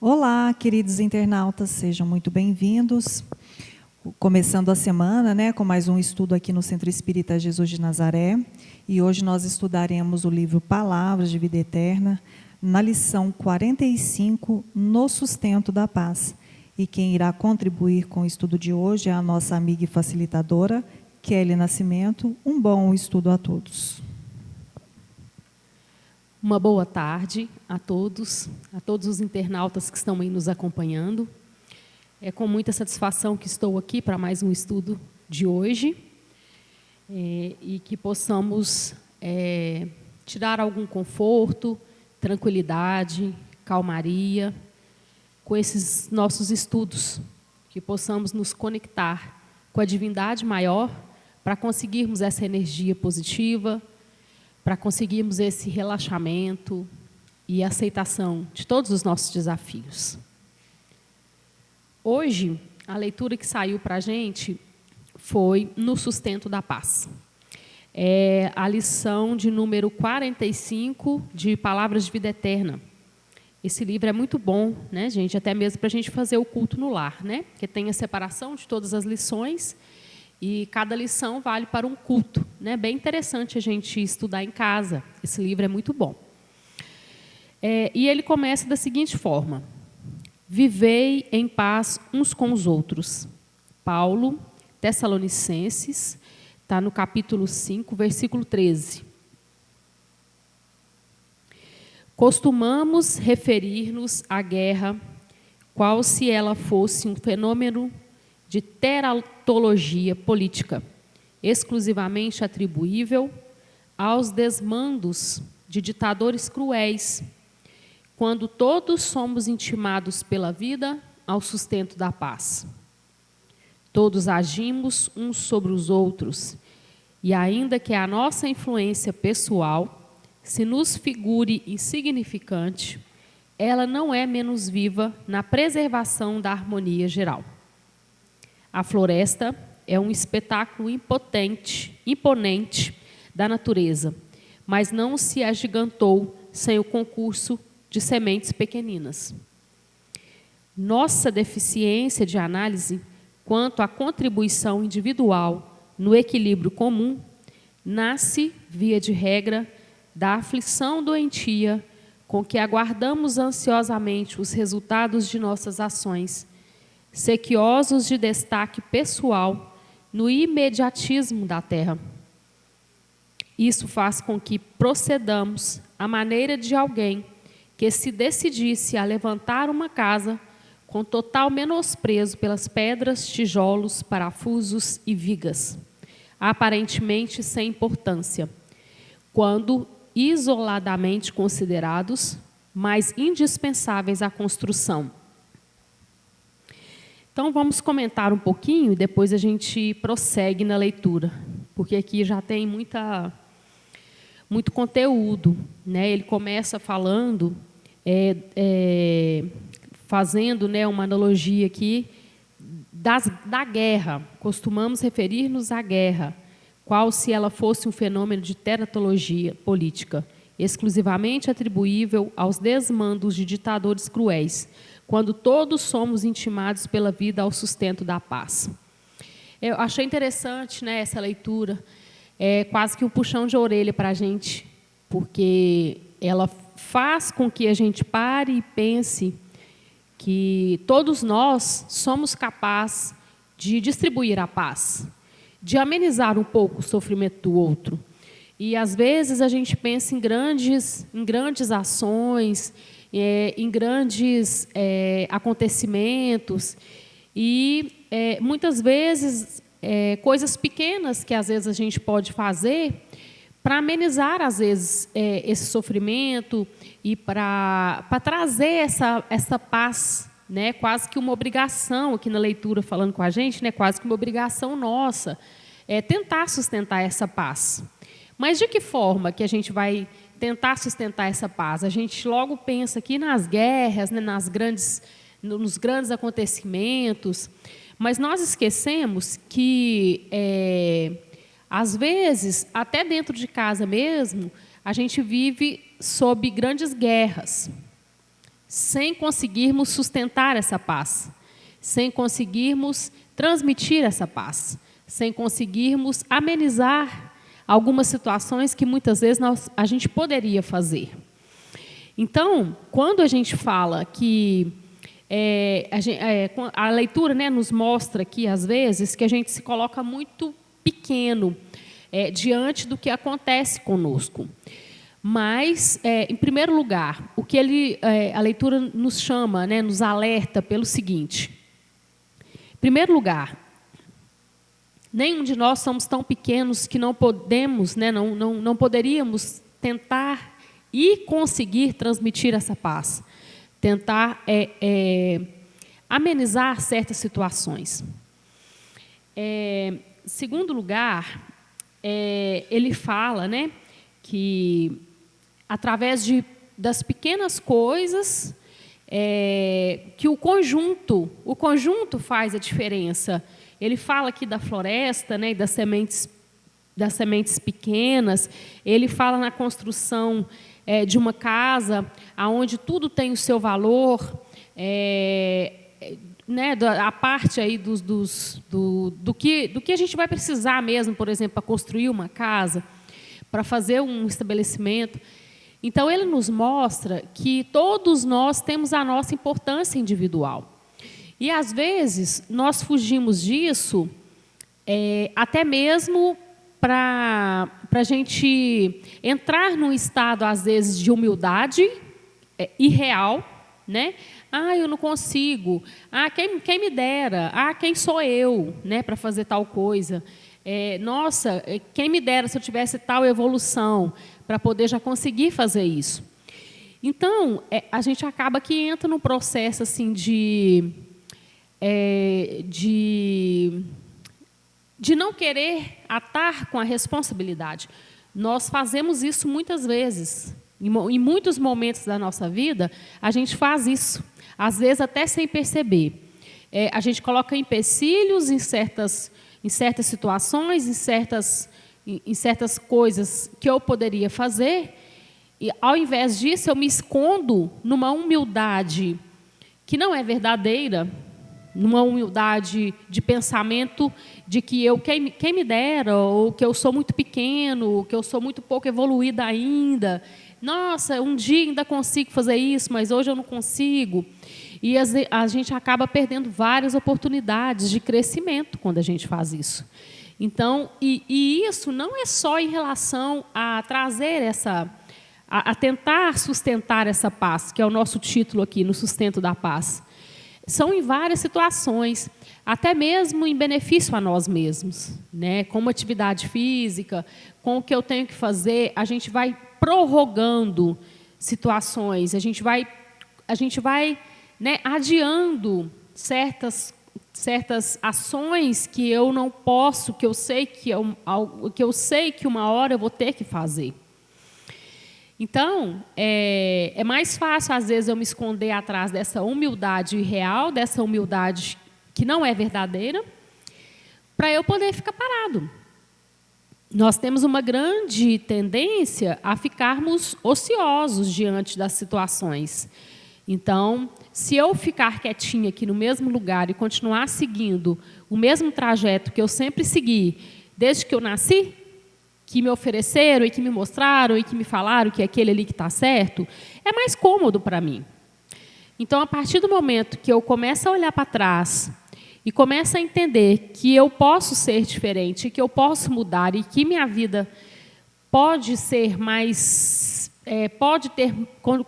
Olá, queridos internautas, sejam muito bem-vindos. Começando a semana, com mais um estudo aqui no Centro Espírita Jesus de Nazaré. E hoje nós estudaremos o livro Palavras de Vida Eterna, na lição 45, No Sustento da Paz. E quem irá contribuir com o estudo de hoje é a nossa amiga e facilitadora, Kelly Nascimento. Um bom estudo a todos. Uma boa tarde a todos os internautas que estão aí nos acompanhando. É com muita satisfação que estou aqui para mais um estudo de hoje e que possamos tirar algum conforto, tranquilidade, calmaria com esses nossos estudos, que possamos nos conectar com a divindade maior para conseguirmos essa energia positiva, para conseguirmos esse relaxamento e aceitação de todos os nossos desafios. Hoje, a leitura que saiu para a gente foi No Sustento da Paz. É a lição de número 45 de Palavras de Vida Eterna. Esse livro é muito bom, né, gente? Até mesmo para a gente fazer o culto no lar, né? Porque tem a separação de todas as lições e cada lição vale para um culto, né? Bem interessante a gente estudar em casa. Esse livro é muito bom. E ele começa da seguinte forma: vivei em paz uns com os outros. Paulo, Tessalonicenses, está no capítulo 5, versículo 13. Costumamos referir-nos à guerra, qual se ela fosse um fenômeno de teratologia política, exclusivamente atribuível aos desmandos de ditadores cruéis, quando todos somos intimados pela vida ao sustento da paz. Todos agimos uns sobre os outros, e ainda que a nossa influência pessoal se nos figure insignificante, ela não é menos viva na preservação da harmonia geral. A floresta é um espetáculo imponente da natureza, mas não se agigantou sem o concurso de sementes pequeninas. Nossa deficiência de análise quanto à contribuição individual no equilíbrio comum nasce, via de regra, da aflição doentia com que aguardamos ansiosamente os resultados de nossas ações, sequiosos de destaque pessoal no imediatismo da terra. Isso faz com que procedamos à maneira de alguém que se decidisse a levantar uma casa com total menosprezo pelas pedras, tijolos, parafusos e vigas, aparentemente sem importância, quando isoladamente considerados mais indispensáveis à construção. Então, vamos comentar um pouquinho e depois a gente prossegue na leitura, porque aqui já tem muito conteúdo, né? Ele começa falando, fazendo, né, uma analogia aqui da guerra. Costumamos referir-nos à guerra, qual se ela fosse um fenômeno de teratologia política, exclusivamente atribuível aos desmandos de ditadores cruéis, quando todos somos intimados pela vida ao sustento da paz. Eu achei interessante, né, essa leitura, quase que um puxão de orelha para a gente, porque ela faz com que a gente pare e pense que todos nós somos capazes de distribuir a paz, de amenizar um pouco o sofrimento do outro. E, às vezes, a gente pensa em grandes ações, em grandes acontecimentos e, muitas vezes, coisas pequenas que, às vezes, a gente pode fazer para amenizar, às vezes, esse sofrimento e para trazer essa paz, né? Quase que uma obrigação, aqui na leitura falando com a gente, né? Quase que uma obrigação nossa, tentar sustentar essa paz. Mas de que forma que a gente vai tentar sustentar essa paz? A gente logo pensa aqui nas guerras, né, nos grandes acontecimentos, mas nós esquecemos que, às vezes, até dentro de casa mesmo, a gente vive sob grandes guerras. sem conseguirmos sustentar essa paz, sem conseguirmos transmitir essa paz, sem conseguirmos amenizar algumas situações que muitas vezes a gente poderia fazer. Então, quando a gente fala que a leitura, né, nos mostra aqui, às vezes, que a gente se coloca muito pequeno diante do que acontece conosco. Mas, em primeiro lugar, o que a leitura nos chama, né, nos alerta pelo seguinte. Em primeiro lugar, nenhum de nós somos tão pequenos que não podemos, né, não poderíamos tentar e conseguir transmitir essa paz, tentar amenizar certas situações. Segundo lugar, ele fala, né, que através das pequenas coisas, que o conjunto faz a diferença. Ele fala aqui da floresta, né, e das sementes pequenas. Ele fala na construção de uma casa, onde tudo tem o seu valor, né, a parte aí do que a gente vai precisar mesmo, por exemplo, para construir uma casa, para fazer um estabelecimento. Então, ele nos mostra que todos nós temos a nossa importância individual. E, às vezes, nós fugimos disso, até mesmo para a gente entrar num estado, às vezes, de humildade irreal, né? Eu não consigo. Quem me dera. Quem sou eu, né, para fazer tal coisa? Nossa, quem me dera se eu tivesse tal evolução para poder já conseguir fazer isso. Então, a gente acaba que entra num processo assim de não querer atar com a responsabilidade. Nós fazemos isso muitas vezes. Em muitos momentos da nossa vida, a gente faz isso, às vezes até sem perceber. A gente coloca empecilhos em certas situações, em certas coisas que eu poderia fazer, e, ao invés disso, eu me escondo numa humildade que não é verdadeira, numa humildade de pensamento de que quem me dera, ou que eu sou muito pequeno, ou que eu sou muito pouco evoluída ainda. Nossa, um dia ainda consigo fazer isso, mas hoje eu não consigo. E a gente acaba perdendo várias oportunidades de crescimento quando a gente faz isso. Então, e isso não é só em relação a trazer a tentar sustentar essa paz, que é o nosso título aqui, no sustento da paz. São em várias situações, até mesmo em benefício a nós mesmos, né? Como atividade física, com o que eu tenho que fazer, a gente vai prorrogando situações, a gente vai né, adiando certas ações que eu não posso, que eu sei que uma hora eu vou ter que fazer. Então, é mais fácil, às vezes, eu me esconder atrás dessa humildade irreal, dessa humildade que não é verdadeira, para eu poder ficar parado. Nós temos uma grande tendência a ficarmos ociosos diante das situações. Então, se eu ficar quietinha aqui no mesmo lugar e continuar seguindo o mesmo trajeto que eu sempre segui, desde que eu nasci, que me ofereceram e que me mostraram e que me falaram que é aquele ali que está certo, é mais cômodo para mim. Então, a partir do momento que eu começo a olhar para trás e começo a entender que eu posso ser diferente, que eu posso mudar e que minha vida pode ser mais,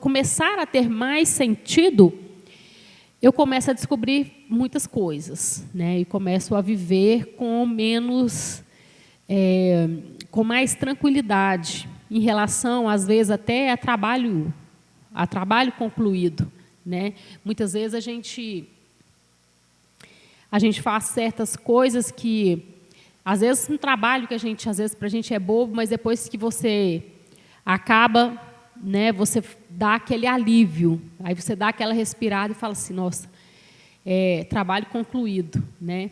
começar a ter mais sentido, eu começo a descobrir muitas coisas, né? E começo a viver com mais tranquilidade em relação, às vezes, até a trabalho concluído, né? Muitas vezes a gente faz certas coisas que, às vezes, um trabalho que às vezes, para a gente é bobo, mas depois que você acaba, né, você dá aquele alívio, aí você dá aquela respirada e fala assim, nossa, trabalho concluído, né?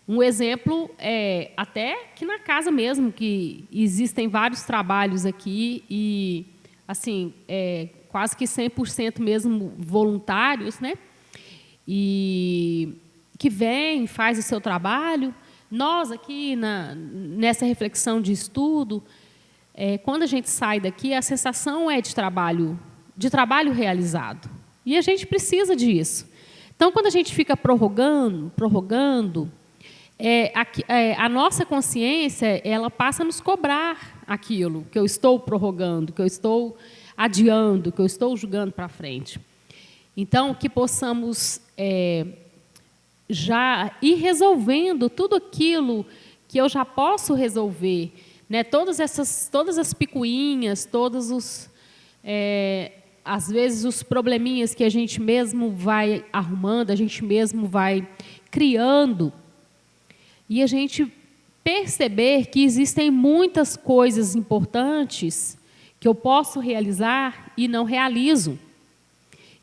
Um exemplo é até que na casa mesmo, que existem vários trabalhos aqui e, assim, quase que 100% mesmo voluntários, né? E que vem, faz o seu trabalho. Nós aqui, nessa reflexão de estudo, quando a gente sai daqui, a sensação é de trabalho realizado. E a gente precisa disso. Então, quando a gente fica prorrogando, a nossa consciência ela passa a nos cobrar aquilo que eu estou prorrogando, que eu estou adiando, que eu estou jogando para frente. Então, que possamos já ir resolvendo tudo aquilo que eu já posso resolver, né? Todas as picuinhas, às vezes os probleminhas que a gente mesmo vai arrumando, a gente mesmo vai criando, e a gente perceber que existem muitas coisas importantes que eu posso realizar e não realizo.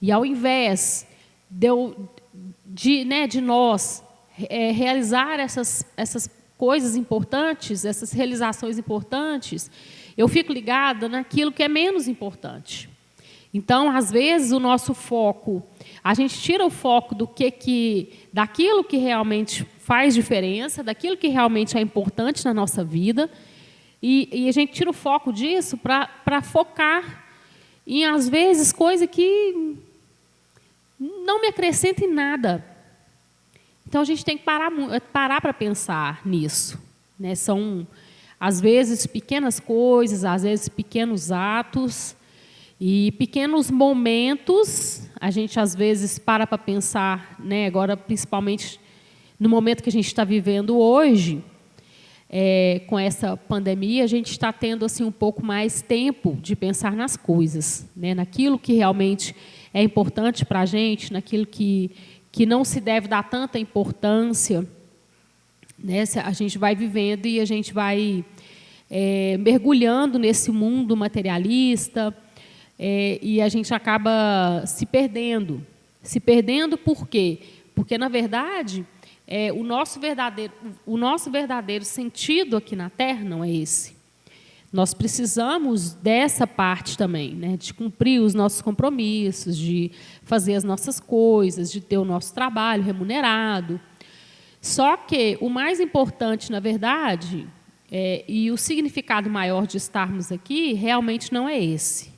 E ao invés de nós realizar essas coisas importantes, essas realizações importantes, eu fico ligada naquilo que é menos importante. Então, às vezes, o nosso foco, a gente tira o foco daquilo que realmente faz diferença, daquilo que realmente é importante na nossa vida, e a gente tira o foco disso para focar em, às vezes, coisa que não me acrescenta em nada. Então, a gente tem que parar para pensar nisso, né? São, às vezes, pequenas coisas, às vezes, pequenos atos e pequenos momentos. A gente, às vezes, para pensar, né? Agora, principalmente no momento que a gente está vivendo hoje, com essa pandemia, a gente está tendo assim, um pouco mais tempo de pensar nas coisas, né? Naquilo que realmente é importante para a gente, naquilo que não se deve dar tanta importância, né? A gente vai vivendo e a gente vai mergulhando nesse mundo materialista, e a gente acaba se perdendo. Se perdendo por quê? Porque, na verdade, o nosso verdadeiro sentido aqui na Terra não é esse. Nós precisamos dessa parte também, né? De cumprir os nossos compromissos, de fazer as nossas coisas, de ter o nosso trabalho remunerado. Só que o mais importante, na verdade, e o significado maior de estarmos aqui, realmente não é esse.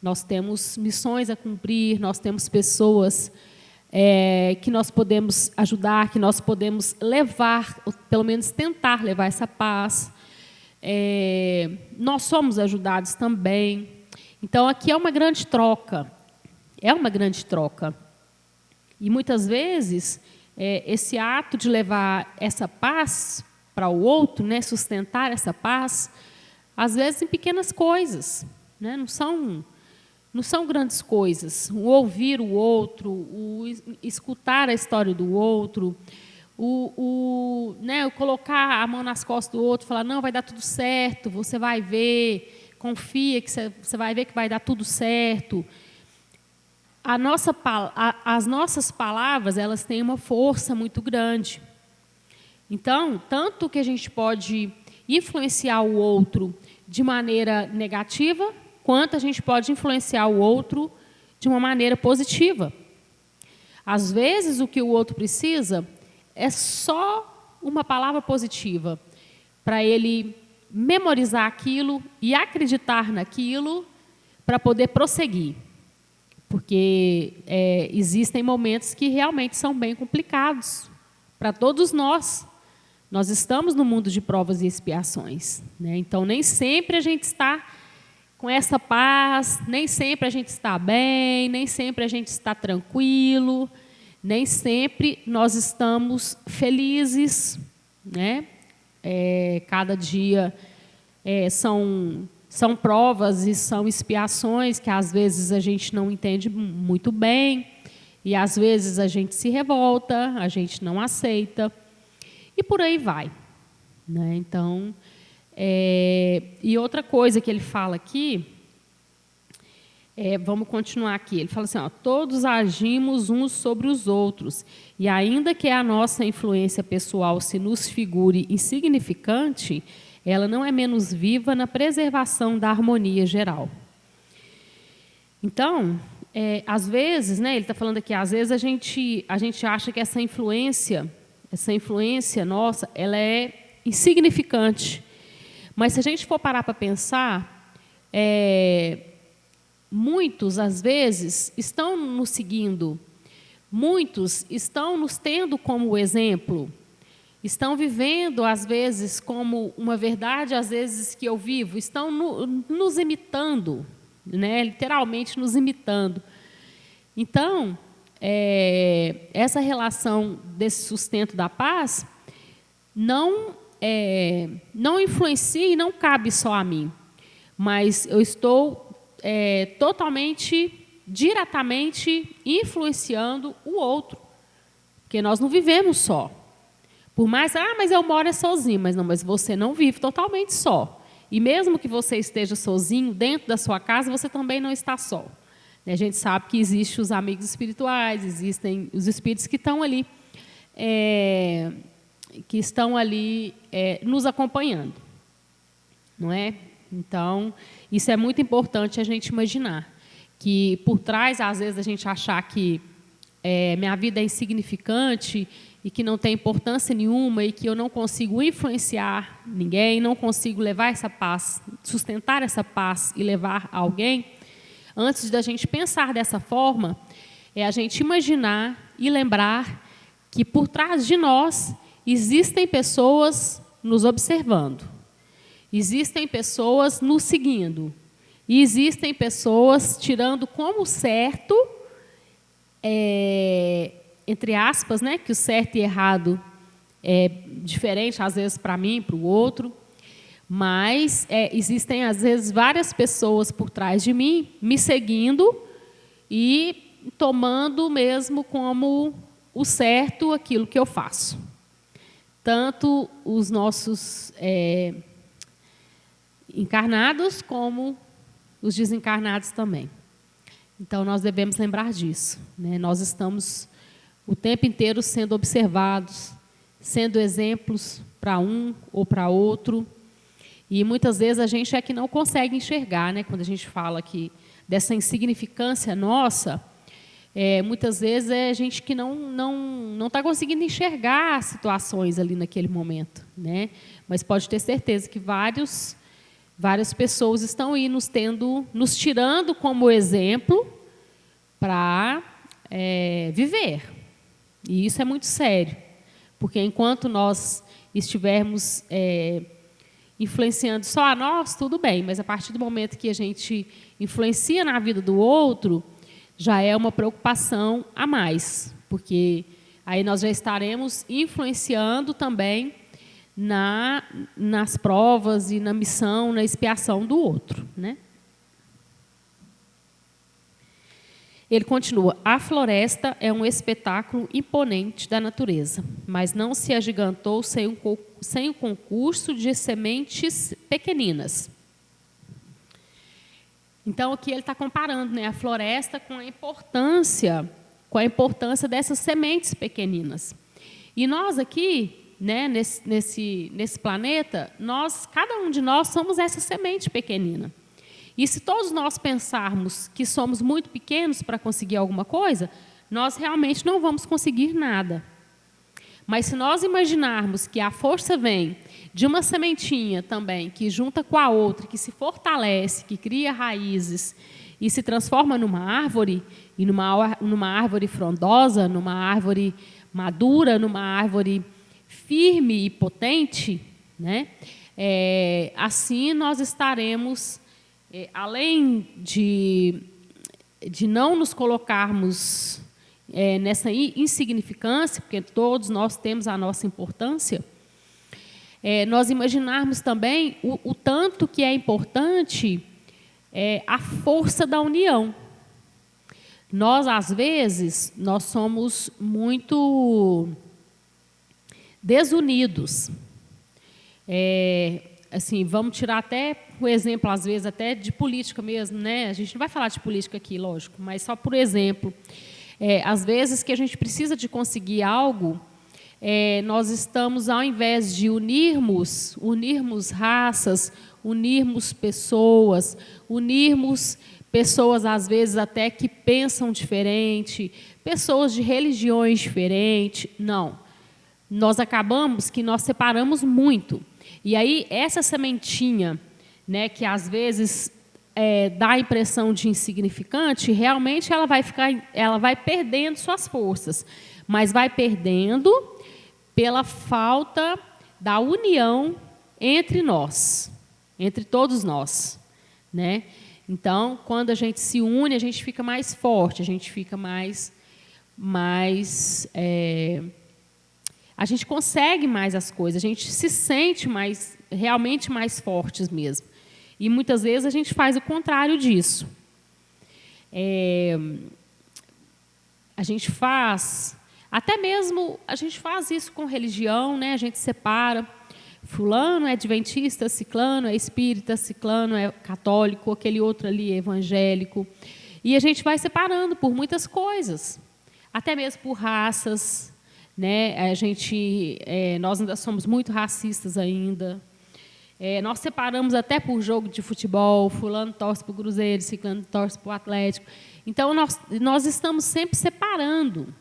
Nós temos missões a cumprir, nós temos pessoas que nós podemos ajudar, que nós podemos levar, ou pelo menos tentar levar essa paz. Nós somos ajudados também. Então, aqui é uma grande troca. É uma grande troca. E, muitas vezes, esse ato de levar essa paz para o outro, né, sustentar essa paz, às vezes em pequenas coisas, né, não são grandes coisas. O ouvir o outro, o escutar a história do outro, o colocar a mão nas costas do outro, falar, não, vai dar tudo certo, você vai ver, confia que você vai ver que vai dar tudo certo. As nossas palavras, elas têm uma força muito grande. Então, tanto que a gente pode influenciar o outro de maneira negativa, quanto a gente pode influenciar o outro de uma maneira positiva. Às vezes, o que o outro precisa é só uma palavra positiva para ele memorizar aquilo e acreditar naquilo para poder prosseguir. Porque existem momentos que realmente são bem complicados para todos nós. Nós estamos no mundo de provas e expiações, né? Então, nem sempre a gente está com essa paz, nem sempre a gente está bem, nem sempre a gente está tranquilo, nem sempre nós estamos felizes, né? Cada dia são provas e são expiações que às vezes a gente não entende muito bem e às vezes a gente se revolta, a gente não aceita e por aí vai, né? Então, e outra coisa que ele fala aqui, vamos continuar aqui, ele fala assim, todos agimos uns sobre os outros, e ainda que a nossa influência pessoal se nos figure insignificante, ela não é menos viva na preservação da harmonia geral. Então, às vezes, né, ele está falando aqui, às vezes a gente acha que essa influência nossa, ela é insignificante. Mas se a gente for parar para pensar, muitos, às vezes, estão nos seguindo, muitos estão nos tendo como exemplo, estão vivendo, às vezes, como uma verdade, às vezes, que eu vivo, estão nos imitando, né? Literalmente nos imitando. Então, essa relação desse sustento da paz não influencia e não cabe só a mim, mas eu estou totalmente, diretamente influenciando o outro, porque nós não vivemos só. Por mais, mas eu moro sozinho, mas você não vive totalmente só. E mesmo que você esteja sozinho dentro da sua casa, você também não está só. A gente sabe que existem os amigos espirituais, existem os espíritos que estão ali, nos acompanhando, não é? Então, isso é muito importante a gente imaginar, que por trás, às vezes, a gente achar que minha vida é insignificante e que não tem importância nenhuma e que eu não consigo influenciar ninguém, não consigo levar essa paz, sustentar essa paz e levar a alguém, antes da gente pensar dessa forma, é a gente imaginar e lembrar que por trás de nós existem pessoas nos observando, existem pessoas nos seguindo, e existem pessoas tirando como certo, entre aspas, né, que o certo e errado é diferente, às vezes, para mim, para o outro, mas existem, às vezes, várias pessoas por trás de mim, me seguindo e tomando mesmo como o certo aquilo que eu faço. Tanto os nossos encarnados como os desencarnados também. Então, nós devemos lembrar disso, né? Nós estamos o tempo inteiro sendo observados, sendo exemplos para um ou para outro. E muitas vezes a gente que não consegue enxergar, né? Quando a gente fala aqui dessa insignificância nossa, muitas vezes é gente que não está conseguindo enxergar as situações ali naquele momento, né? Mas pode ter certeza que várias pessoas estão aí nos tirando como exemplo para viver. E isso é muito sério, porque enquanto nós estivermos influenciando só a nós, tudo bem, mas a partir do momento que a gente influencia na vida do outro, já é uma preocupação a mais, porque aí nós já estaremos influenciando também nas provas e na missão, na expiação do outro, né? Ele continua, a floresta é um espetáculo imponente da natureza, mas não se agigantou sem o concurso de sementes pequeninas. Então, aqui ele está comparando, né, a floresta com a importância dessas sementes pequeninas. E nós aqui, né, nesse planeta, cada um de nós somos essa semente pequenina. E se todos nós pensarmos que somos muito pequenos para conseguir alguma coisa, nós realmente não vamos conseguir nada. Mas se nós imaginarmos que a força vem de uma sementinha também, que junta com a outra, que se fortalece, que cria raízes e se transforma numa árvore, e numa árvore frondosa, numa árvore madura, numa árvore firme e potente, né? Assim nós estaremos, além de não nos colocarmos nessa insignificância, porque todos nós temos a nossa importância, nós imaginarmos também o tanto que é importante a força da união. Nós, às vezes, nós somos muito desunidos. Assim, vamos tirar até o exemplo, às vezes, até de política mesmo, né? A gente não vai falar de política aqui, lógico, mas só por exemplo. Às vezes que a gente precisa de conseguir algo, nós estamos, ao invés de unirmos raças, unirmos pessoas, unirmos pessoas, às vezes, até que pensam diferente, pessoas de religiões diferentes. Não. Nós acabamos que nós separamos muito. E aí, essa sementinha, né, que às vezes dá a impressão de insignificante, realmente ela vai perdendo suas forças, mas vai perdendo pela falta da união entre nós, entre todos nós, né? Então, quando a gente se une, a gente fica mais forte, a gente fica a gente consegue mais as coisas, a gente se sente realmente mais fortes mesmo. E muitas vezes a gente faz o contrário disso. A gente faz isso com religião, né? A gente separa. Fulano é adventista, ciclano é espírita, ciclano é católico, aquele outro ali é evangélico. E a gente vai separando por muitas coisas, até mesmo por raças, né? Nós ainda somos muito racistas ainda. Nós separamos até por jogo de futebol, fulano torce para o Cruzeiro, ciclano torce para o Atlético. Então, nós estamos sempre separando.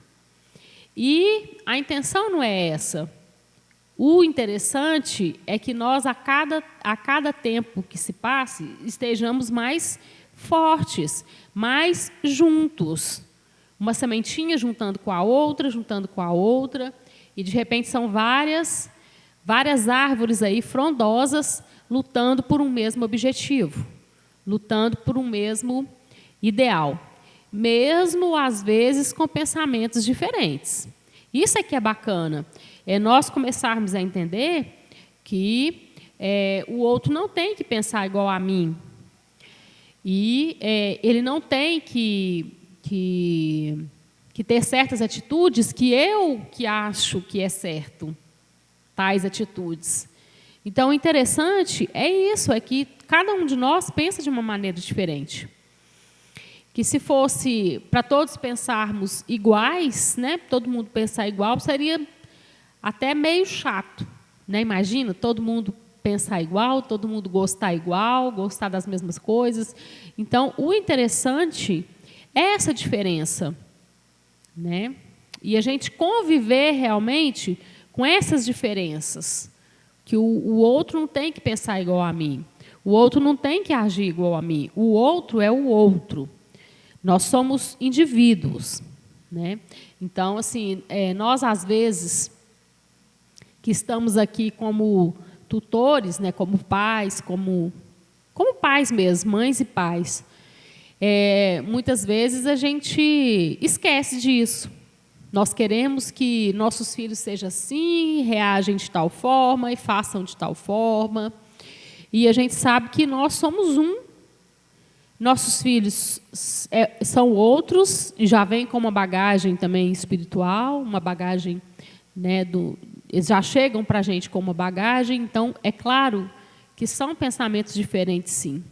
E a intenção não é essa. O interessante é que nós, a cada tempo que se passe, estejamos mais fortes, mais juntos. Uma sementinha juntando com a outra, e, de repente, são várias árvores aí frondosas lutando por um mesmo objetivo, lutando por um mesmo ideal, mesmo, às vezes, com pensamentos diferentes. Isso é que é bacana, é nós começarmos a entender que o outro não tem que pensar igual a mim, e ele não tem que ter certas atitudes que acho que é certo, tais atitudes. Então, o interessante é isso, é que cada um de nós pensa de uma maneira diferente. Que se fosse para todos pensarmos iguais, né, todo mundo pensar igual, seria até meio chato, né? Imagina, todo mundo pensar igual, todo mundo gostar igual, gostar das mesmas coisas. Então, o interessante é essa diferença, né? E a gente conviver realmente com essas diferenças, que o outro não tem que pensar igual a mim, o outro não tem que agir igual a mim, o outro é o outro. Nós somos indivíduos, né? Então, assim, nós, às vezes, que estamos aqui como tutores, né, como pais, como pais mesmo, mães e pais, muitas vezes a gente esquece disso. Nós queremos que nossos filhos sejam assim, reagem de tal forma e façam de tal forma. E a gente sabe que nós somos um. Nossos filhos são outros, já vêm com uma bagagem também espiritual, uma bagagem, né, eles já chegam para a gente com uma bagagem, então é claro que são pensamentos diferentes, sim.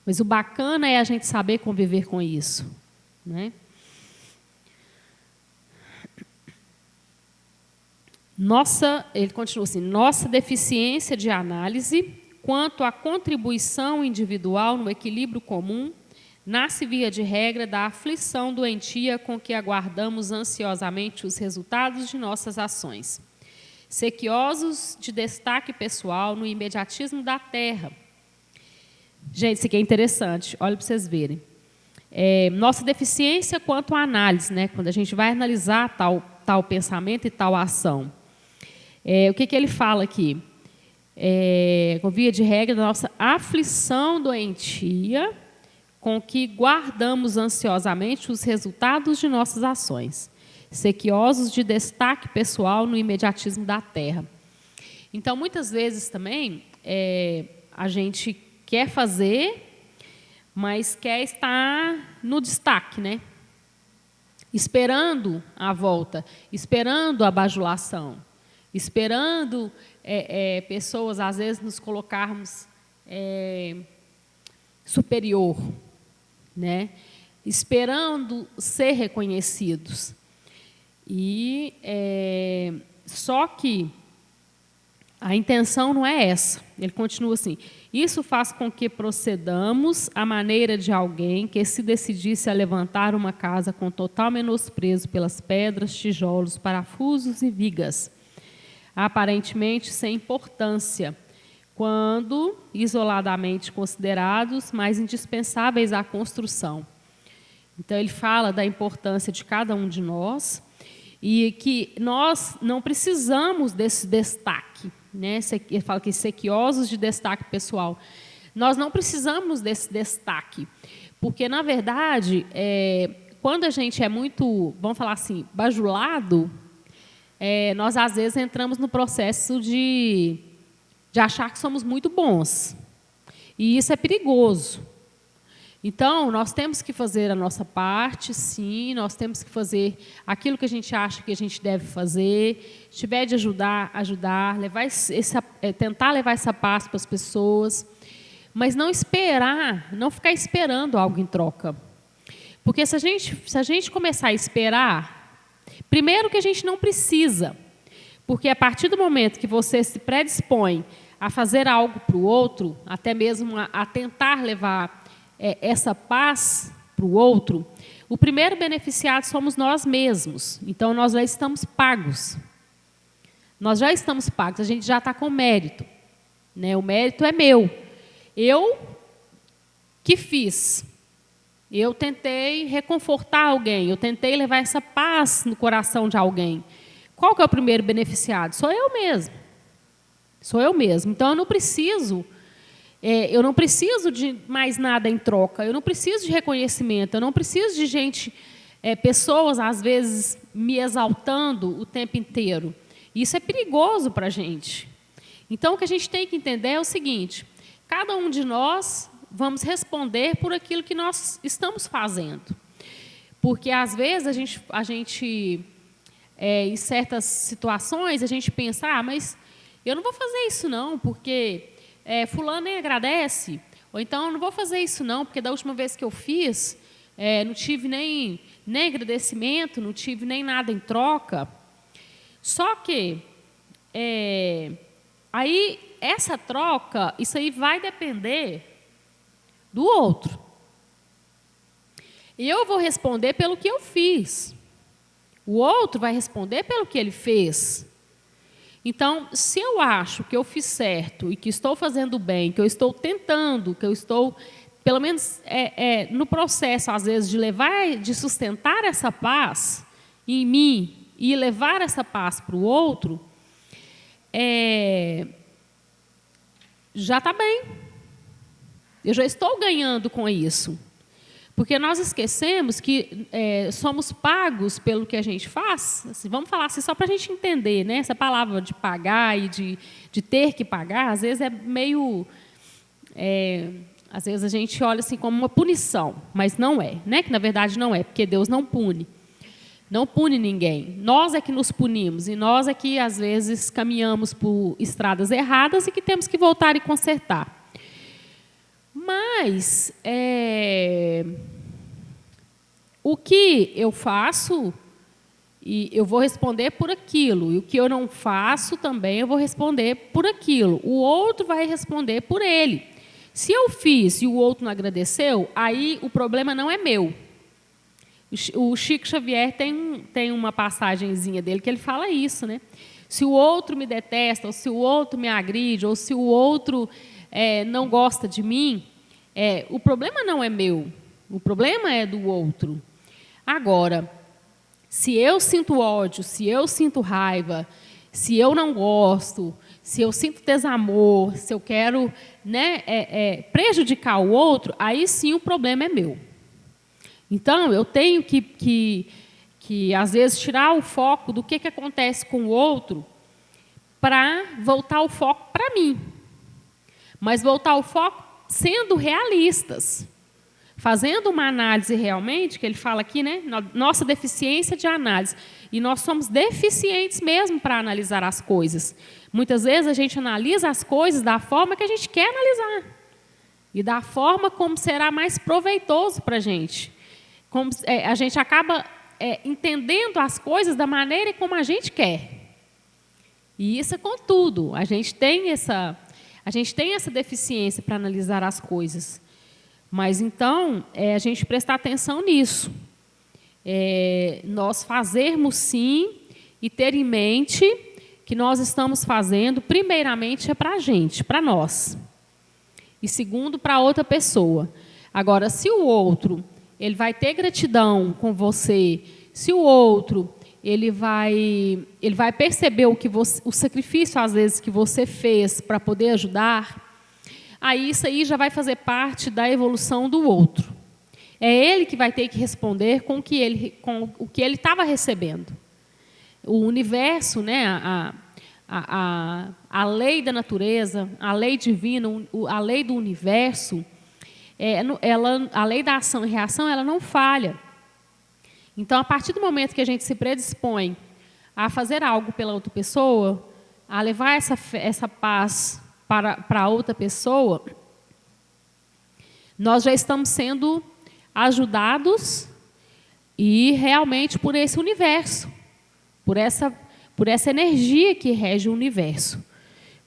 Mas o bacana é a gente saber conviver com isso, né? Ele continua assim, nossa deficiência de análise quanto à contribuição individual no equilíbrio comum nasce, via de regra, da aflição doentia com que aguardamos ansiosamente os resultados de nossas ações, sequiosos de destaque pessoal no imediatismo da terra. Gente, isso aqui é interessante, olha para vocês verem. Nossa deficiência quanto à análise, né? Quando a gente vai analisar tal pensamento e tal ação. O que ele fala aqui? Com via de regra, da nossa aflição doentia, com que guardamos ansiosamente os resultados de nossas ações, sequiosos de destaque pessoal no imediatismo da terra. Então, muitas vezes também, a gente quer fazer, mas quer estar no destaque, né? Esperando a volta, esperando a bajulação, esperando pessoas, às vezes, nos colocarmos superior, né? Esperando ser reconhecidos. E só que a intenção não é essa. Ele continua assim: isso faz com que procedamos à maneira de alguém que se decidisse a levantar uma casa com total menosprezo pelas pedras, tijolos, parafusos e vigas, aparentemente sem importância, quando isoladamente considerados mais indispensáveis à construção. Então, ele fala da importância de cada um de nós e que nós não precisamos desse destaque, né? Ele fala que sequiosos de destaque pessoal. Nós não precisamos desse destaque, porque, na verdade, quando a gente é muito, vamos falar assim, bajulado, nós, às vezes, entramos no processo de achar que somos muito bons. E isso é perigoso. Então, nós temos que fazer a nossa parte, sim, nós temos que fazer aquilo que a gente acha que a gente deve fazer. Se tiver de ajudar, tentar levar essa paz para as pessoas, mas não ficar esperando algo em troca. Porque se a gente começar a esperar, primeiro que a gente não precisa, porque a partir do momento que você se predispõe a fazer algo para o outro, até mesmo a tentar levar essa paz para o outro, o primeiro beneficiado somos nós mesmos. Então, nós já estamos pagos. Nós já estamos pagos, a gente já está com mérito, né? O mérito é meu. Eu que fiz. Eu tentei reconfortar alguém, eu tentei levar essa paz no coração de alguém. Qual que é o primeiro beneficiado? Sou eu mesmo. Sou eu mesmo. Então, eu não preciso de mais nada em troca, eu não preciso de reconhecimento, eu não preciso de gente, pessoas, às vezes, me exaltando o tempo inteiro. Isso é perigoso para a gente. Então, o que a gente tem que entender é o seguinte: cada um de nós vamos responder por aquilo que nós estamos fazendo. Porque, às vezes, a gente em certas situações, a gente pensa, mas eu não vou fazer isso não, porque fulano nem agradece, ou então eu não vou fazer isso não, porque da última vez que eu fiz, não tive nem agradecimento, não tive nem nada em troca. Só que, aí, essa troca, isso aí vai depender do outro. E eu vou responder pelo que eu fiz. O outro vai responder pelo que ele fez. Então, se eu acho que eu fiz certo e que estou fazendo bem, que eu estou tentando, que eu estou, pelo menos no processo, às vezes, de sustentar essa paz em mim e levar essa paz para o outro, já está bem. Eu já estou ganhando com isso. Porque nós esquecemos que somos pagos pelo que a gente faz. Assim, vamos falar assim, só para a gente entender, né? Essa palavra de pagar e de ter que pagar, às vezes é meio... às vezes a gente olha assim como uma punição, mas não é, né? Que na verdade não é, porque Deus não pune. Não pune ninguém. Nós é que nos punimos e nós é que, às vezes, caminhamos por estradas erradas e que temos que voltar e consertar. Mas, o que eu faço, e eu vou responder por aquilo, e o que eu não faço também eu vou responder por aquilo. O outro vai responder por ele. Se eu fiz e o outro não agradeceu, aí o problema não é meu. O Chico Xavier tem uma passagenzinha dele que ele fala isso, né? Se o outro me detesta, ou se o outro me agride, ou se o outro não gosta de mim, o problema não é meu, o problema é do outro. Agora, se eu sinto ódio, se eu sinto raiva, se eu não gosto, se eu sinto desamor, se eu quero, né, prejudicar o outro, aí sim o problema é meu. Então, eu tenho que às vezes, tirar o foco do que acontece com o outro para voltar o foco para mim. Mas voltar o foco sendo realistas, fazendo uma análise realmente, que ele fala aqui, né, nossa deficiência de análise. E nós somos deficientes mesmo para analisar as coisas. Muitas vezes a gente analisa as coisas da forma que a gente quer analisar. E da forma como será mais proveitoso para a gente. Como, a gente acaba entendendo as coisas da maneira como a gente quer. E isso é com tudo. A gente tem essa deficiência para analisar as coisas. Mas, então, a gente prestar atenção nisso. Nós fazermos, sim, e ter em mente que nós estamos fazendo, primeiramente, é para a gente, para nós. E, segundo, para outra pessoa. Agora, se o outro ele vai ter gratidão com você, se o outro ele vai perceber o sacrifício, às vezes, que você fez para poder ajudar, aí isso aí já vai fazer parte da evolução do outro. É ele que vai ter que responder com o que ele estava recebendo. O universo, né, a lei da natureza, a lei divina, a lei do universo, a lei da ação e reação, ela não falha. Então, a partir do momento que a gente se predispõe a fazer algo pela outra pessoa, a levar essa paz para outra pessoa, nós já estamos sendo ajudados e realmente por esse universo, por essa energia que rege o universo.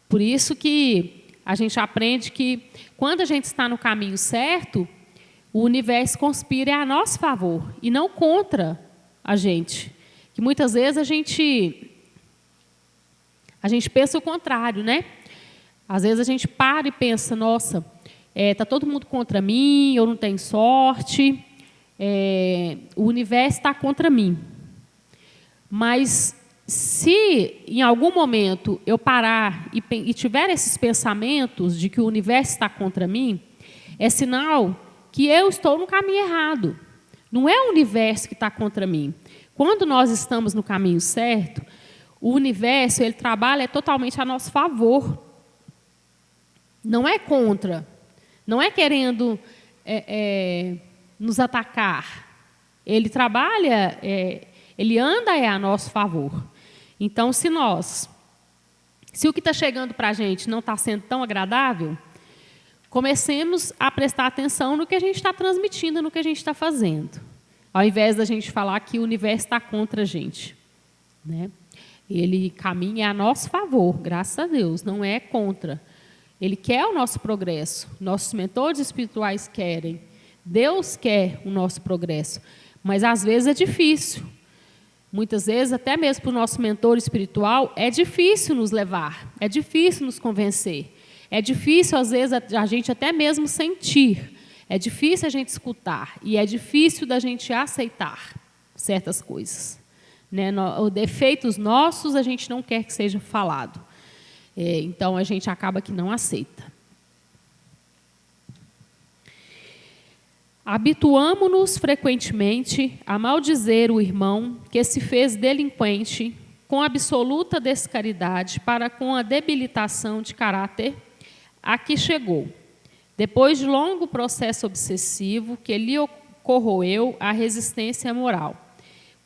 Por isso que a gente aprende que quando a gente está no caminho certo, o universo conspira a nosso favor e não contra a gente. Que muitas vezes a gente pensa o contrário, né? Às vezes a gente para e pensa, nossa, está todo mundo contra mim, eu não tenho sorte, o universo está contra mim. Mas se em algum momento eu parar e tiver esses pensamentos de que o universo está contra mim, é sinal que eu estou no caminho errado. Não é o universo que está contra mim. Quando nós estamos no caminho certo, o universo ele trabalha totalmente a nosso favor. Não é contra. Não é querendo nos atacar. Ele trabalha, ele anda a nosso favor. Então, se o que está chegando para a gente não está sendo tão agradável, comecemos a prestar atenção no que a gente está transmitindo, no que a gente está fazendo. Ao invés da gente falar que o universo está contra a gente, né? Ele caminha a nosso favor, graças a Deus, não é contra. Ele quer o nosso progresso, nossos mentores espirituais querem, Deus quer o nosso progresso, mas às vezes é difícil. Muitas vezes, até mesmo para o nosso mentor espiritual, é difícil nos levar, é difícil nos convencer, é difícil, às vezes, a gente até mesmo sentir, é difícil a gente escutar e é difícil da gente aceitar certas coisas. Né? Os defeitos nossos a gente não quer que seja falado. Então, a gente acaba que não aceita. Habituamo-nos frequentemente a maldizer o irmão que se fez delinquente com absoluta descaridade para com a debilitação de caráter a que chegou, depois de longo processo obsessivo que lhe corroeu a resistência moral,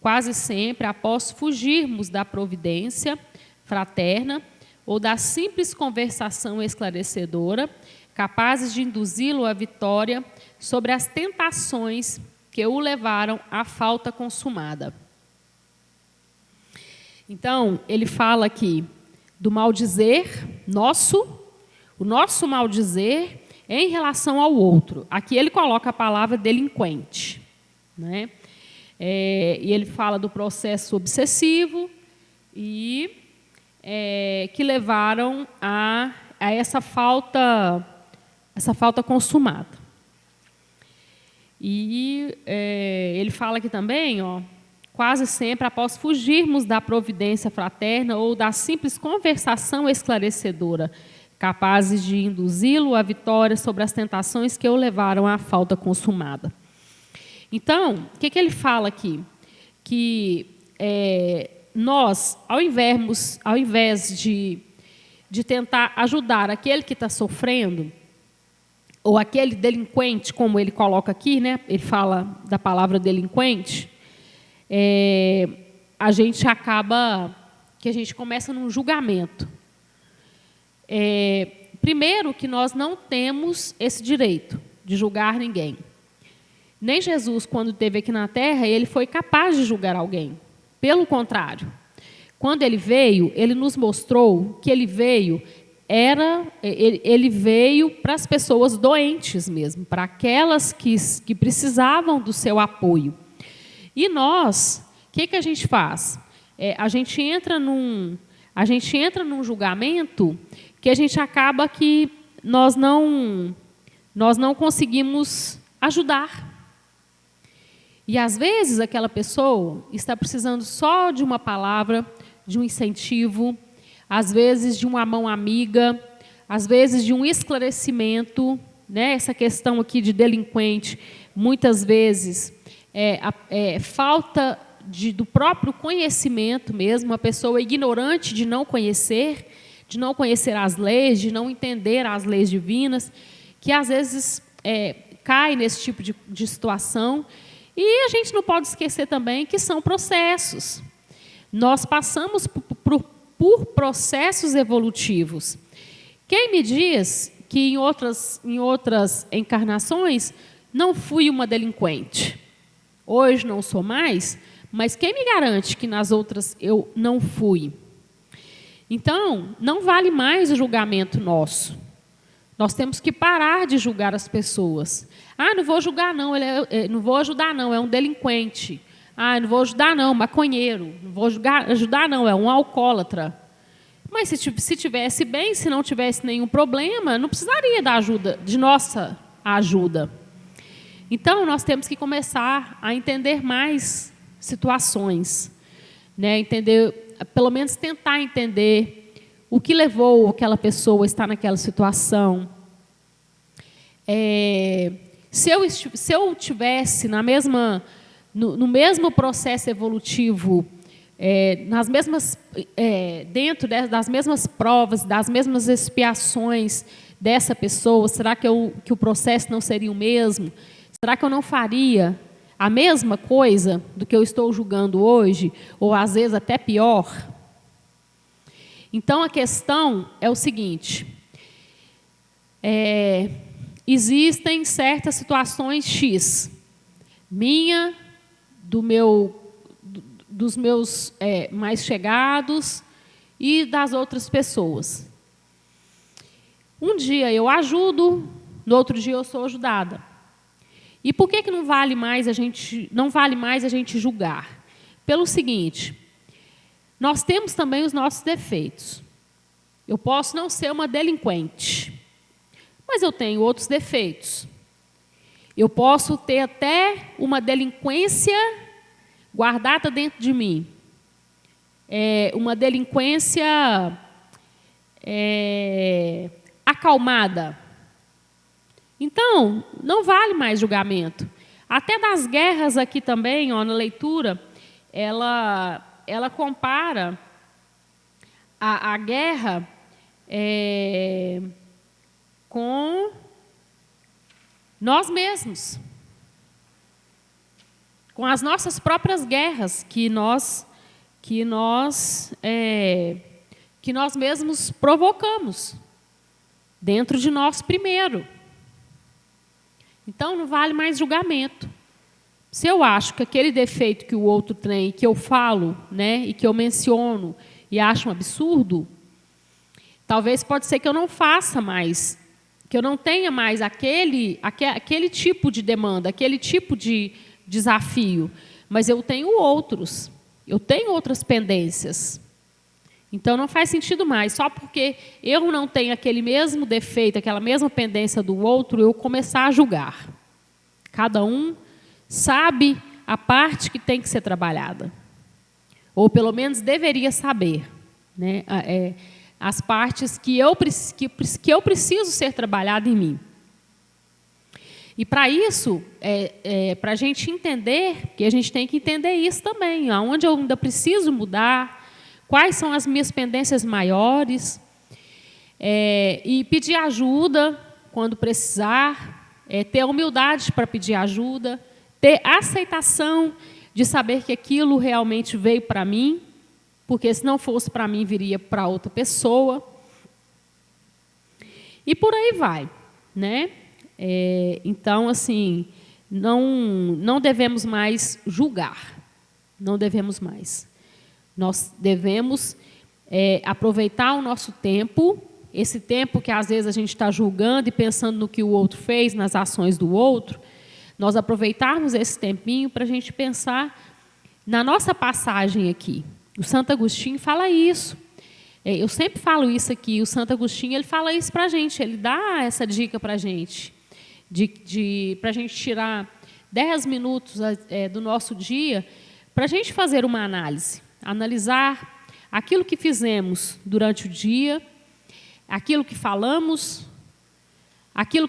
quase sempre após fugirmos da providência fraterna ou da simples conversação esclarecedora, capazes de induzi-lo à vitória sobre as tentações que o levaram à falta consumada. Então, ele fala aqui do maldizer o nosso maldizer em relação ao outro. Aqui ele coloca a palavra delinquente, né? E ele fala do processo obsessivo e que levaram a essa falta consumada. E ele fala aqui também, quase sempre após fugirmos da providência fraterna ou da simples conversação esclarecedora, capazes de induzi-lo à vitória sobre as tentações que o levaram à falta consumada. Então, o que ele fala aqui? Que nós, ao invés de tentar ajudar aquele que está sofrendo, ou aquele delinquente, como ele coloca aqui, né? Ele fala da palavra delinquente, a gente começa num julgamento. Primeiro, que nós não temos esse direito de julgar ninguém. Nem Jesus, quando esteve aqui na Terra, ele foi capaz de julgar alguém. Pelo contrário, Quando ele veio, ele nos mostrou que ele veio para as pessoas doentes mesmo, para aquelas que precisavam do seu apoio. E nós, o que a gente faz? A gente entra num julgamento que a gente acaba que nós não conseguimos ajudar. E, às vezes, aquela pessoa está precisando só de uma palavra, de um incentivo, às vezes de uma mão amiga, às vezes de um esclarecimento, né? Essa questão aqui de delinquente, muitas vezes, falta do próprio conhecimento mesmo, uma pessoa ignorante de não conhecer as leis, de não entender as leis divinas, que às vezes cai nesse tipo de situação. E a gente não pode esquecer também que são processos. Nós passamos por processos evolutivos. Quem me diz que em outras encarnações não fui uma delinquente? Hoje não sou mais, mas quem me garante que nas outras eu não fui? Então, não vale mais o julgamento nosso. Nós temos que parar de julgar as pessoas. Não vou julgar não, não vou ajudar não, é um delinquente. Não vou ajudar não, maconheiro. Não vou ajudar não, é um alcoólatra. Mas se tivesse bem, se não tivesse nenhum problema, não precisaria de nossa ajuda. Então, nós temos que começar a entender mais situações, né? Entender, pelo menos tentar entender o que levou aquela pessoa a estar naquela situação. Se eu tivesse no mesmo processo evolutivo, dentro das mesmas provas, das mesmas expiações dessa pessoa, será que o processo não seria o mesmo? Será que eu não faria a mesma coisa do que eu estou julgando hoje? Ou, às vezes, até pior? Então, a questão é o seguinte. Existem certas situações X, minha, dos meus mais chegados e das outras pessoas. Um dia eu ajudo, no outro dia eu sou ajudada. E por que não vale mais a gente julgar? Pelo seguinte, nós temos também os nossos defeitos. Eu posso não ser uma delinquente, mas eu tenho outros defeitos. Eu posso ter até uma delinquência guardada dentro de mim. Uma delinquência acalmada. Então, não vale mais julgamento. Até das guerras aqui também, na leitura, ela compara a guerra com nós mesmos, com as nossas próprias guerras que nós mesmos provocamos dentro de nós primeiro. Então, não vale mais julgamento. Se eu acho que aquele defeito que o outro tem, que eu falo, né, e que eu menciono e acho um absurdo, talvez pode ser que eu não faça mais, que eu não tenha mais aquele tipo de demanda, aquele tipo de desafio, mas eu tenho outros pendências. Então, não faz sentido mais, só porque eu não tenho aquele mesmo defeito, aquela mesma pendência do outro, eu começar a julgar. Cada um sabe a parte que tem que ser trabalhada. Ou, pelo menos, deveria saber, né? As partes que eu preciso ser trabalhada em mim. E, para isso, para a gente entender, que a gente tem que entender isso também, aonde eu ainda preciso mudar, quais são as minhas pendências maiores, e pedir ajuda quando precisar, ter humildade para pedir ajuda, ter aceitação de saber que aquilo realmente veio para mim, porque se não fosse para mim, viria para outra pessoa. E por aí vai, né? Então, assim, não devemos mais julgar, não devemos mais. Nós devemos aproveitar o nosso tempo, esse tempo que às vezes a gente está julgando e pensando no que o outro fez, nas ações do outro, nós aproveitarmos esse tempinho para a gente pensar na nossa passagem aqui. O Santo Agostinho fala isso. Eu sempre falo isso aqui, o Santo Agostinho ele fala isso para a gente, ele dá essa dica para a gente, para a gente tirar 10 minutos do nosso dia para a gente fazer uma análise, analisar aquilo que fizemos durante o dia, aquilo que falamos, aquilo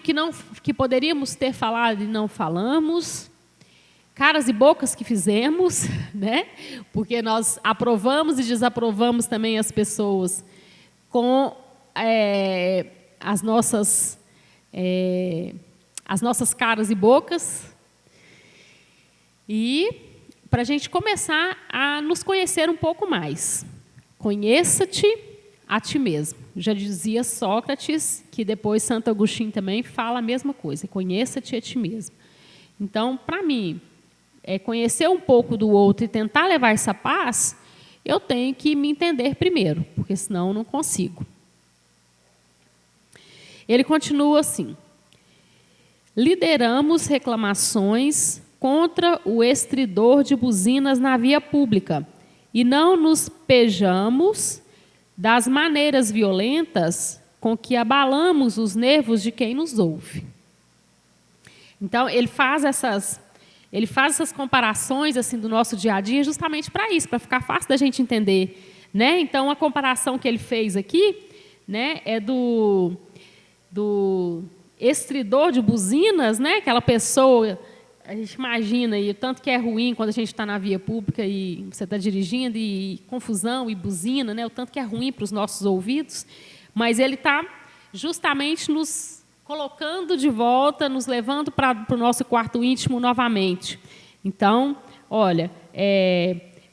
que poderíamos ter falado e não falamos, caras e bocas que fizemos, né? Porque nós aprovamos e desaprovamos também as pessoas com as nossas caras e bocas. E para a gente começar a nos conhecer um pouco mais. Conheça-te a ti mesmo. Já dizia Sócrates, que depois Santo Agostinho também fala a mesma coisa. Conheça-te a ti mesmo. Então, para mim, conhecer um pouco do outro e tentar levar essa paz, eu tenho que me entender primeiro, porque senão eu não consigo. Ele continua assim: lideramos reclamações contra o estridor de buzinas na via pública e não nos pejamos das maneiras violentas com que abalamos os nervos de quem nos ouve. Então, ele faz essas comparações assim, do nosso dia a dia justamente para isso, para ficar fácil da gente entender. Né? Então, a comparação que ele fez aqui, né, é do estridor de buzinas, né? Aquela pessoa, a gente imagina aí, o tanto que é ruim quando a gente está na via pública e você está dirigindo, e confusão e buzina, né? O tanto que é ruim para os nossos ouvidos, mas ele está justamente nos colocando de volta, nos levando para o nosso quarto íntimo novamente. Então, olha,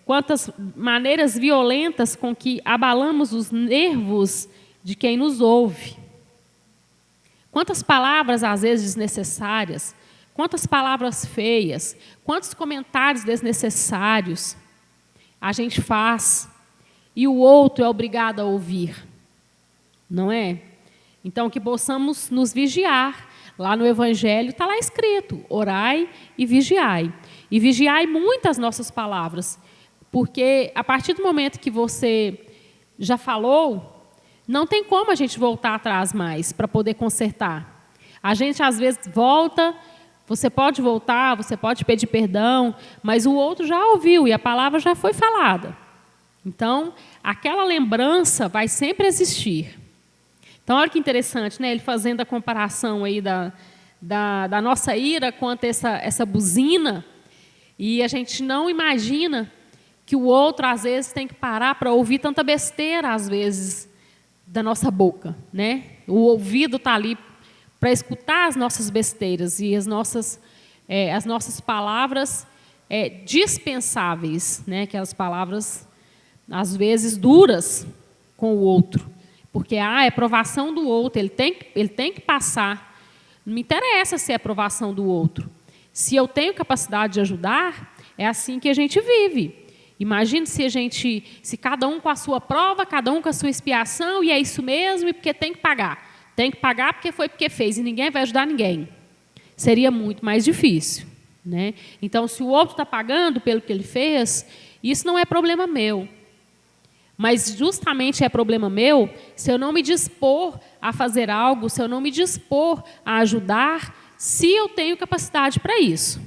quantas maneiras violentas com que abalamos os nervos de quem nos ouve. Quantas palavras, às vezes, desnecessárias, quantas palavras feias, quantos comentários desnecessários a gente faz e o outro é obrigado a ouvir, não é? Então, que possamos nos vigiar. Lá no Evangelho está lá escrito, orai e vigiai. E vigiai muito as nossas palavras, porque a partir do momento que você já falou, não tem como a gente voltar atrás mais para poder consertar. A gente, às vezes, volta, você pode voltar, você pode pedir perdão, mas o outro já ouviu e a palavra já foi falada. Então, aquela lembrança vai sempre existir. Então, olha que interessante, né? Ele fazendo a comparação aí da nossa ira quanto essa buzina, e a gente não imagina que o outro, às vezes, tem que parar para ouvir tanta besteira, às vezes, da nossa boca, né? O ouvido está ali para escutar as nossas besteiras e as nossas palavras dispensáveis, né? Aquelas palavras, às vezes, duras com o outro, porque é provação do outro, ele tem que passar. Não me interessa se é provação do outro. Se eu tenho capacidade de ajudar, é assim que a gente vive. Imagine se cada um com a sua prova, cada um com a sua expiação, e é isso mesmo, e porque tem que pagar. Tem que pagar porque fez, e ninguém vai ajudar ninguém. Seria muito mais difícil. Né? Então, se o outro está pagando pelo que ele fez, isso não é problema meu. Mas justamente é problema meu se eu não me dispor a fazer algo, se eu não me dispor a ajudar, se eu tenho capacidade para isso.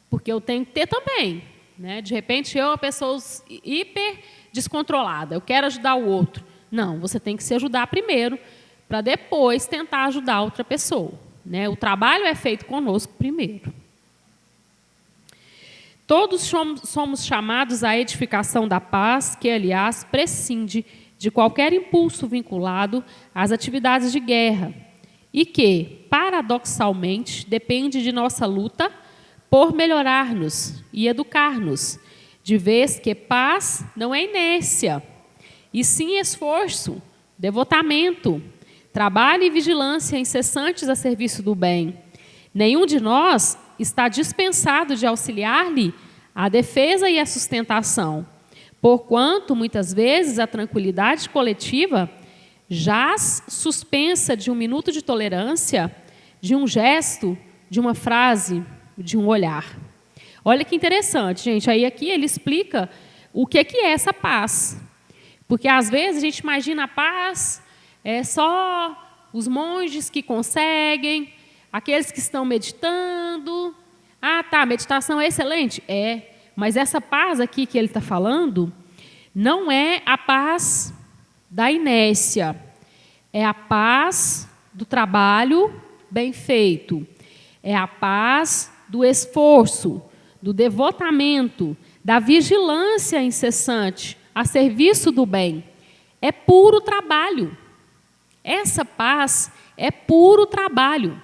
Porque eu tenho que ter também. Né? De repente, eu, uma pessoa hiper descontrolada, eu quero ajudar o outro. Não, você tem que se ajudar primeiro, para depois tentar ajudar outra pessoa. Né? O trabalho é feito conosco primeiro. Todos somos chamados à edificação da paz, que, aliás, prescinde de qualquer impulso vinculado às atividades de guerra e que, paradoxalmente, depende de nossa luta por melhorar-nos e educar-nos, de vez que paz não é inércia, e sim esforço, devotamento, trabalho e vigilância incessantes a serviço do bem. Nenhum de nós está dispensado de auxiliar-lhe a defesa e a sustentação, porquanto, muitas vezes, a tranquilidade coletiva jaz suspensa de um minuto de tolerância, de um gesto, de uma frase, de um olhar. Olha que interessante, gente. Aí aqui ele explica o que é essa paz. Porque, às vezes, a gente imagina a paz é só os monges que conseguem, aqueles que estão meditando. Ah, tá, meditação é excelente. É, mas essa paz aqui que ele está falando não é a paz da inércia, é a paz do trabalho bem feito, é a paz do esforço, do devotamento, da vigilância incessante a serviço do bem. É puro trabalho. Essa paz é puro trabalho.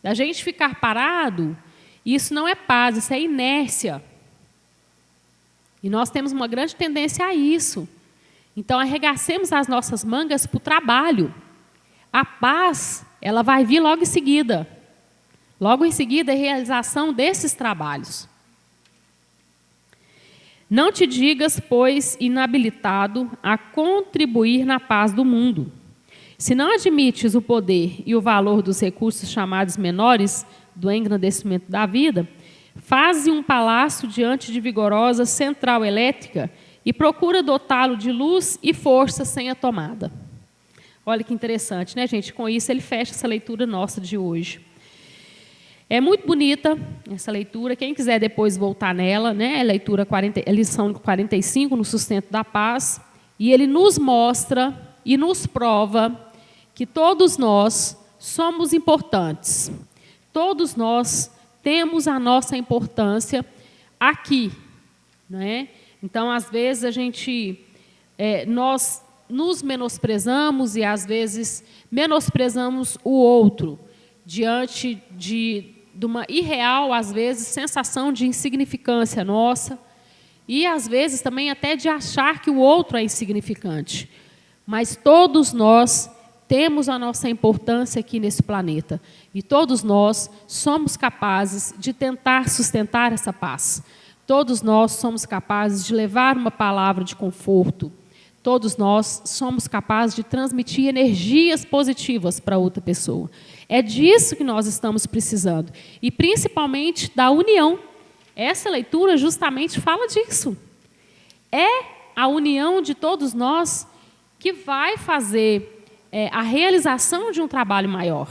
Da gente ficar parado, isso não é paz, isso é inércia. E nós temos uma grande tendência a isso. Então, arregacemos as nossas mangas para o trabalho. A paz, ela vai vir logo em seguida. Logo em seguida, a realização desses trabalhos. Não te digas, pois, inabilitado a contribuir na paz do mundo. Se não admites o poder e o valor dos recursos chamados menores do engrandecimento da vida, faze um palácio diante de vigorosa central elétrica e procura dotá-lo de luz e força sem a tomada. Olha que interessante, né, gente? Com isso, ele fecha essa leitura nossa de hoje. É muito bonita essa leitura. Quem quiser depois voltar nela, né? Lição 45, no Sustento da Paz. E ele nos mostra e nos prova que todos nós somos importantes. Todos nós temos a nossa importância aqui, né? Então, às vezes, nós nos menosprezamos e, às vezes, menosprezamos o outro diante de uma irreal, às vezes, sensação de insignificância nossa e, às vezes, também até de achar que o outro é insignificante. Mas todos nós temos a nossa importância aqui nesse planeta e todos nós somos capazes de tentar sustentar essa paz. Todos nós somos capazes de levar uma palavra de conforto. Todos nós somos capazes de transmitir energias positivas para outra pessoa. É disso que nós estamos precisando. E, principalmente, da união. Essa leitura justamente fala disso. É a união de todos nós que vai fazer a realização de um trabalho maior.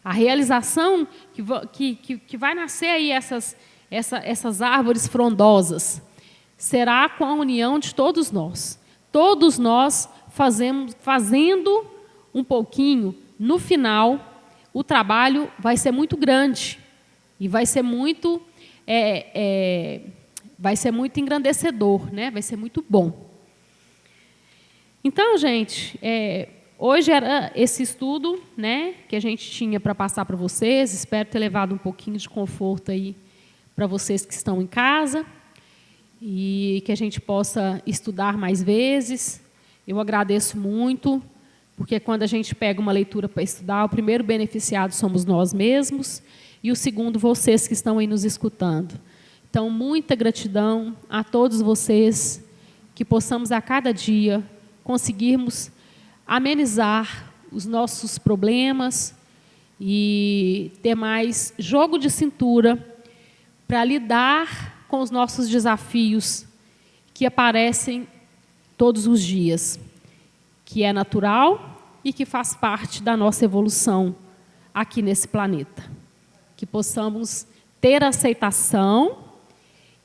A realização que vai nascer aí essas árvores frondosas. Será com a união de todos nós. Todos nós fazendo um pouquinho, no final, o trabalho vai ser muito grande e vai ser muito engrandecedor, né? Vai ser muito bom. Então, gente, hoje era esse estudo, né, que a gente tinha para passar para vocês. Espero ter levado um pouquinho de conforto aí para vocês que estão em casa e que a gente possa estudar mais vezes. Eu agradeço muito, porque quando a gente pega uma leitura para estudar, o primeiro beneficiado somos nós mesmos e o segundo, vocês que estão aí nos escutando. Então, muita gratidão a todos vocês, que possamos a cada dia conseguirmos amenizar os nossos problemas e ter mais jogo de cintura para lidar com os nossos desafios que aparecem todos os dias, que é natural e que faz parte da nossa evolução aqui nesse planeta. Que possamos ter aceitação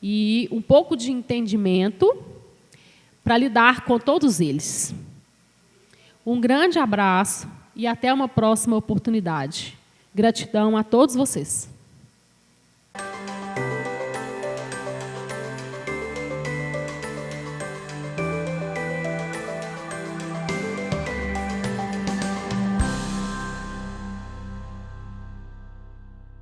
e um pouco de entendimento para lidar com todos eles. Um grande abraço e até uma próxima oportunidade. Gratidão a todos vocês.